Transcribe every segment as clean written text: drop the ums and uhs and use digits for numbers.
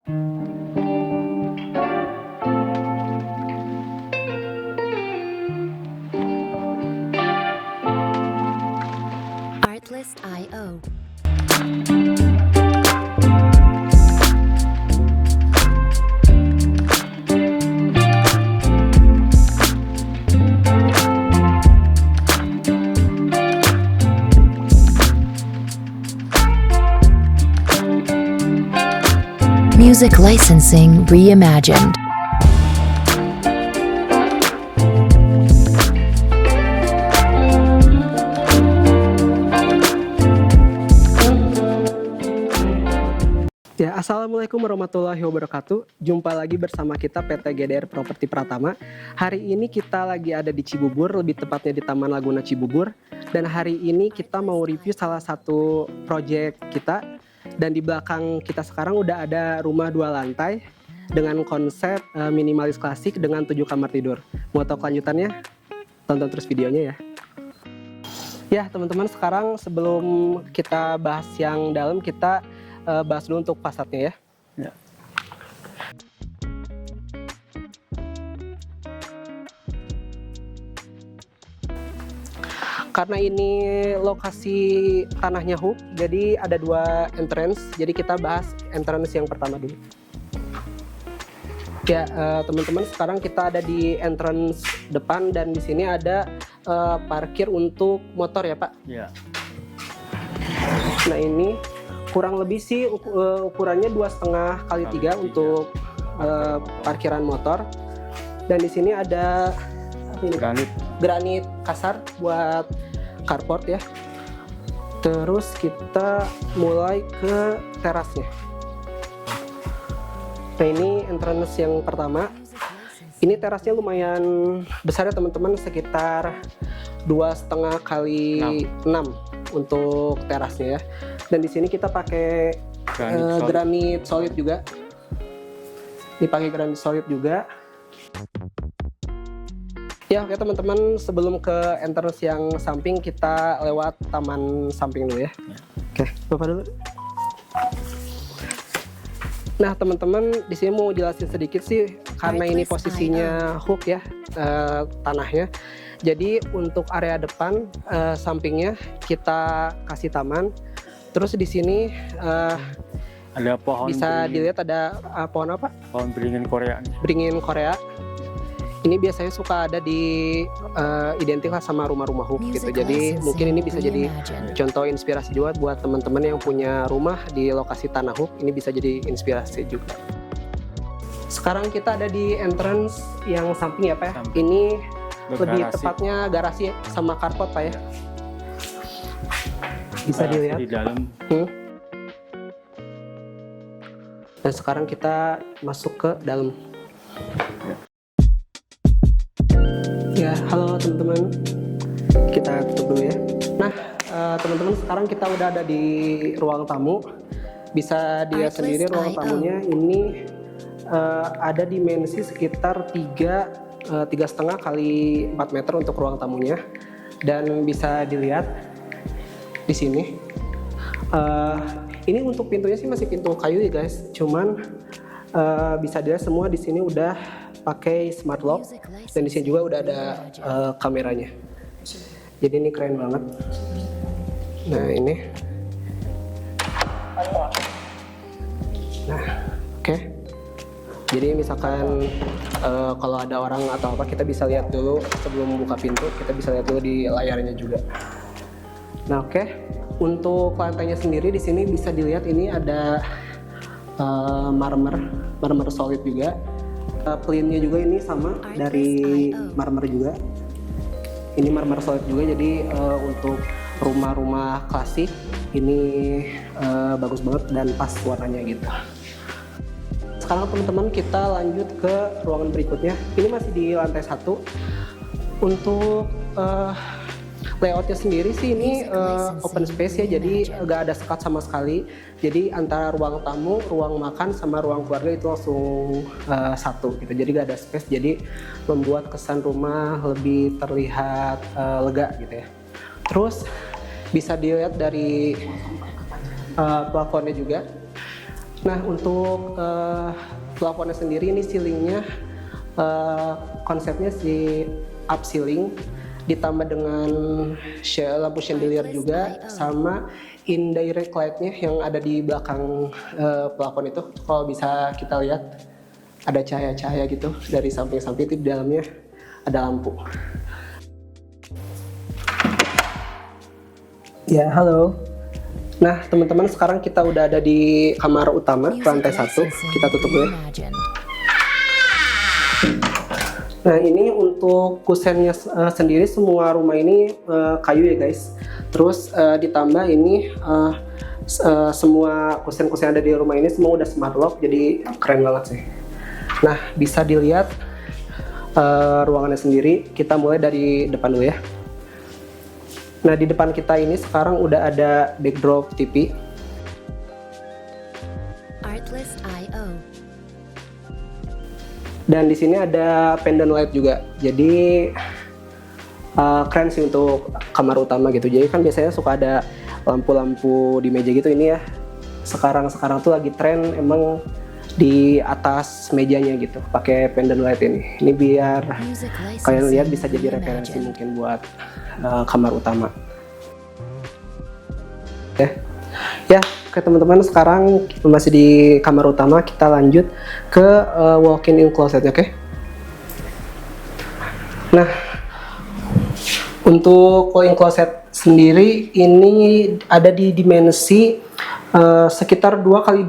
Artlist.io. Music licensing reimagined. Ya, Assalamualaikum warahmatullahi wabarakatuh. Jumpa lagi bersama kita PT GDR Properti Pratama. Hari ini kita lagi ada di Cibubur, lebih tepatnya di Taman Laguna Cibubur. Dan hari ini kita mau review salah satu proyek kita. Dan di belakang kita sekarang udah ada rumah 2 lantai dengan konsep minimalis klasik dengan 7 kamar tidur. Mau tahu kelanjutannya? Tonton terus videonya ya. Ya teman-teman, sekarang sebelum kita bahas yang dalam, kita bahas dulu untuk fasadnya ya. Ya. Karena ini lokasi tanahnya hook, jadi ada 2 entrance. Jadi kita bahas entrance yang pertama dulu. Ya teman-teman, sekarang kita ada di entrance depan dan di sini ada parkir untuk motor ya Pak. Ya. Nah ini kurang lebih sih ukurannya 2,5 kali 3 untuk parkiran motor. Dan di sini ada granit kasar buat carport ya. Terus kita mulai ke terasnya. Nah ini entrance yang pertama. Ini terasnya lumayan besar ya teman-teman, sekitar 2,5 kali 6 untuk terasnya ya. Dan di sini kita pakai granit solid juga. Ini pakai granit solid juga. Ya oke teman-teman, sebelum ke entrance yang samping kita lewat taman samping dulu ya. Oke, Bapak dulu. Nah teman-teman, di sini mau jelasin sedikit sih, karena ini posisinya hook ya tanahnya. Jadi untuk area depan sampingnya kita kasih taman. Terus di sini ada pohon, bisa dilihat ada pohon apa? Pohon beringin Korea. Beringin Korea. Ini biasanya suka ada di identik lah sama rumah-rumah hook gitu. Jadi mungkin ini bisa jadi contoh inspirasi juga buat teman-teman yang punya rumah di lokasi tanah hook. Ini bisa jadi inspirasi juga. Sekarang kita ada di entrance yang samping ya Pak ya. Ini lebih tepatnya garasi sama carport Pak ya. Bisa dilihat di dalam. Dan sekarang kita masuk ke dalam. Ya, halo teman-teman. Kita tutup dulu ya. Nah, teman-teman, sekarang kita udah ada di ruang tamu. Bisa dilihat sendiri ruang tamunya ini ada dimensi sekitar 3,5 kali 4 meter untuk ruang tamunya. Dan bisa dilihat di sini. Ini untuk pintunya sih masih pintu kayu ya guys. Cuman bisa dilihat semua di sini udah pakai smart lock dan di sini juga udah ada kameranya. Jadi ini keren banget. Nah ini. Nah oke. Jadi misalkan kalau ada orang atau apa, kita bisa lihat dulu sebelum membuka pintu. Kita bisa lihat dulu di layarnya juga. Nah oke. Untuk lantainya sendiri di sini bisa dilihat ini ada marmer solid juga. Plainnya juga ini sama dari marmer juga. Ini marmer solid juga, jadi untuk rumah-rumah klasik ini bagus banget dan pas warnanya gitu. Sekarang teman-teman kita lanjut ke ruangan berikutnya. Ini masih di lantai 1. Untuk layoutnya sendiri sih ini open space ya, jadi nggak ada sekat sama sekali. Jadi antara ruang tamu, ruang makan, sama ruang keluarga itu langsung satu gitu. Jadi nggak ada space, jadi membuat kesan rumah lebih terlihat lega gitu ya. Terus bisa dilihat dari plafonnya juga. Nah untuk plafonnya sendiri ini ceilingnya konsepnya si up ceiling ditambah dengan lampu chandelier juga sama indirect lightnya yang ada di belakang plafon itu. Kalau bisa kita lihat ada cahaya-cahaya gitu dari samping-samping, itu di dalamnya ada lampu. Ya, halo. Nah, teman-teman, sekarang kita udah ada di kamar utama, lantai 1. Kita tutup dulu ya. Nah, ini untuk kusennya sendiri, semua rumah ini kayu ya guys. Terus ditambah ini semua kusen-kusen ada di rumah ini semua udah smart lock, jadi keren banget sih. Nah, bisa dilihat ruangannya sendiri. Kita mulai dari depan dulu ya. Nah, di depan kita ini sekarang udah ada backdrop TV. Artlist.io. Dan di sini ada pendant light juga. Jadi keren sih untuk kamar utama gitu. Jadi kan biasanya suka ada lampu-lampu di meja gitu, ini ya. Sekarang tuh lagi tren emang di atas mejanya gitu, pakai pendant light ini. Ini biar kalian lihat bisa jadi referensi mungkin buat kamar utama. Ya, oke teman-teman, sekarang masih di kamar utama, kita lanjut ke walk-in closet, oke? Nah, untuk walk-in closet sendiri ini ada di dimensi sekitar 2 x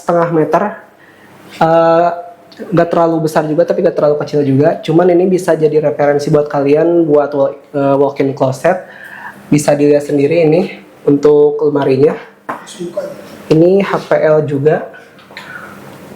2,5 meter. Gak terlalu besar juga tapi gak terlalu kecil juga, cuman ini bisa jadi referensi buat kalian buat walk-in closet. Bisa dilihat sendiri ini untuk lemarinya, ini HPL juga,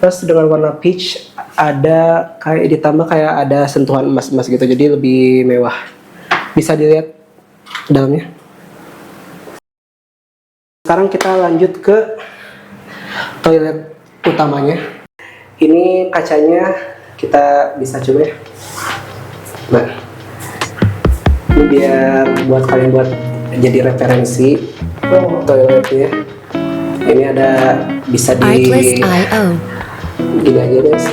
terus dengan warna peach, ada kayak ditambah kayak ada sentuhan emas-emas gitu, jadi lebih mewah. Bisa dilihat dalamnya. Sekarang kita lanjut ke toilet utamanya. Ini kacanya kita bisa coba ya. Nah, ini biar buat kalian buat jadi referensi toiletnya. Ini ada bisa di Artlist.io. gini aja guys.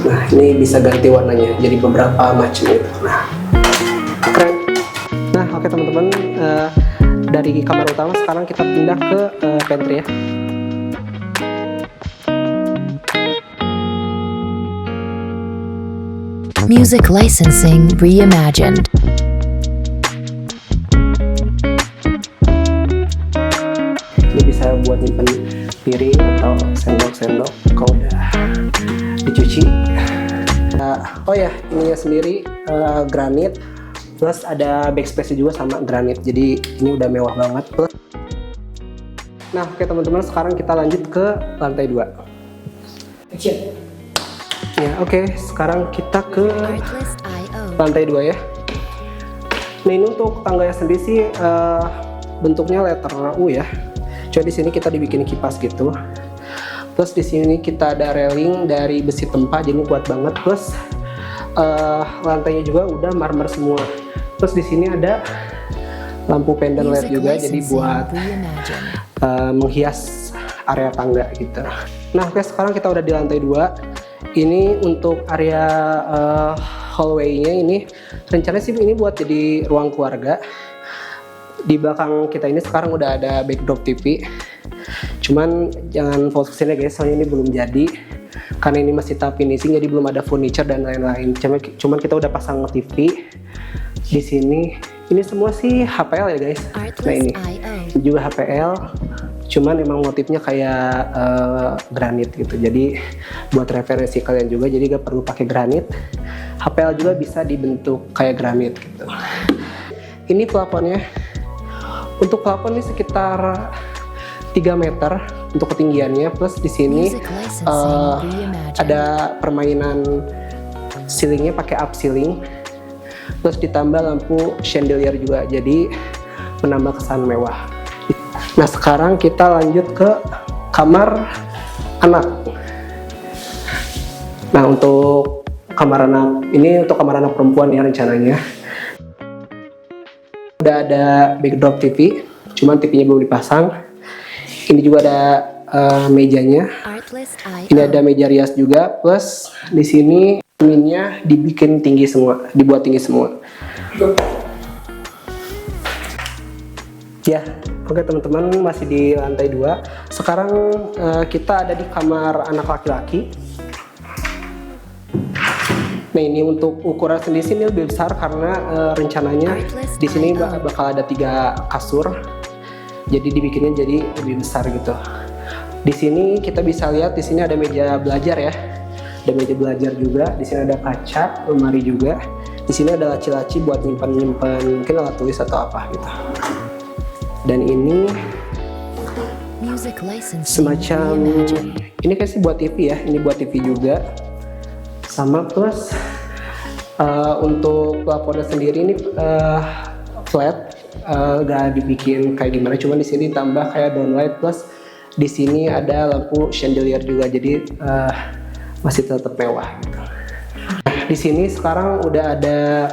Nah, ini bisa ganti warnanya jadi beberapa macam gitu. Nah, keren. Nah, oke teman-teman, dari kamar utama sekarang kita pindah ke pantry ya. Music licensing reimagined. Ini bisa buat nyimpen piring atau sendok-sendok kalau udah dicuci. Oh ya, ininya sendiri granit, plus ada backspace juga sama granit, jadi ini udah mewah banget. Nah, oke teman-teman, sekarang kita lanjut ke lantai 2. Ya, oke, sekarang kita ke Artlist.io. lantai 2 ya. Nah, ini untuk tangganya sendiri sih bentuknya letter U ya. Coba di sini kita dibikin kipas gitu. Terus di sini kita ada railing dari besi tempa, jadi kuat banget. Plus lantainya juga udah marmer semua. Terus di sini ada lampu pendant LED juga, jadi buat menghias area tangga gitu. Nah, oke, sekarang kita udah di lantai 2. Ini untuk area hallway-nya ini rencananya sih ini buat jadi ruang keluarga. Di belakang kita ini sekarang udah ada backdrop TV. Cuman jangan fokus kesini guys, soalnya ini belum jadi. Karena ini masih tahap finishing, jadi belum ada furniture dan lain-lain. Cuman kita udah pasang TV di sini. Ini semua sih HPL ya guys. Nah, ini juga HPL. Cuman emang motifnya kayak granit gitu, jadi buat referensi kalian juga, jadi gak perlu pakai granit. HPL juga bisa dibentuk kayak granit gitu. Ini plafonnya, untuk plafon ini sekitar 3 meter untuk ketinggiannya, plus di sini ada permainan ceilingnya pakai up ceiling, plus ditambah lampu chandelier juga, jadi menambah kesan mewah. Nah, sekarang kita lanjut ke kamar anak. Nah, untuk kamar anak ini untuk kamar anak perempuan ya rencananya. Udah ada backdrop TV, cuman TV-nya belum dipasang. Ini juga ada mejanya. Artlist.io. Ini ada meja rias juga, plus di sini cerminnya dibikin tinggi semua, dibuat tinggi semua. Ya, oke teman-teman, masih di lantai 2. Sekarang kita ada di kamar anak laki-laki. Nah, ini untuk ukuran sendiri sini lebih besar karena rencananya di sini bakal ada 3 kasur. Jadi dibikinnya jadi lebih besar gitu. Di sini kita bisa lihat di sini ada meja belajar ya. Ada meja belajar juga. Di sini ada kaca, lemari juga. Di sini ada laci-laci buat nyimpan mungkin alat tulis atau apa gitu. Dan ini Music licensing semacam reimagined. ini kayak sih buat TV ya. Ini buat TV juga. Sama plus untuk plafonnya sendiri ini flat, gak dibikin kayak gimana, cuma di sini tambah kayak downlight, plus di sini ada lampu chandelier juga, jadi masih tetap mewah gitu. Di sini sekarang udah ada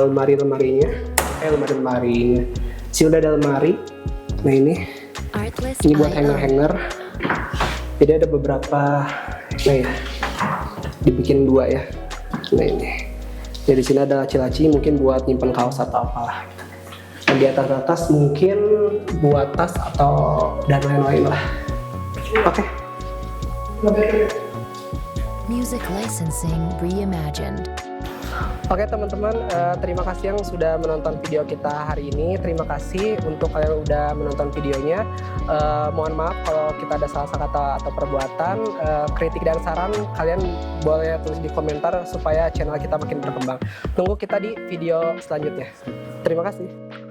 lemari-lemarinya. Sini udah ada lemari. Nah ini buat Artlist.io. hanger. Jadi ada beberapa, nah ya, dibikin 2 ya. Nah ini. Jadi sini ada laci-laci mungkin buat nyimpen kaos atau apalah. Dan di atas mungkin buat tas atau dan lain-lain lah. Oke. Music licensing reimagined. Oke teman-teman, terima kasih yang sudah menonton video kita hari ini. Terima kasih untuk kalian udah menonton videonya. Mohon maaf kalau kita ada salah kata atau perbuatan. Kritik dan saran kalian boleh tulis di komentar supaya channel kita makin berkembang. Tunggu kita di video selanjutnya. Terima kasih.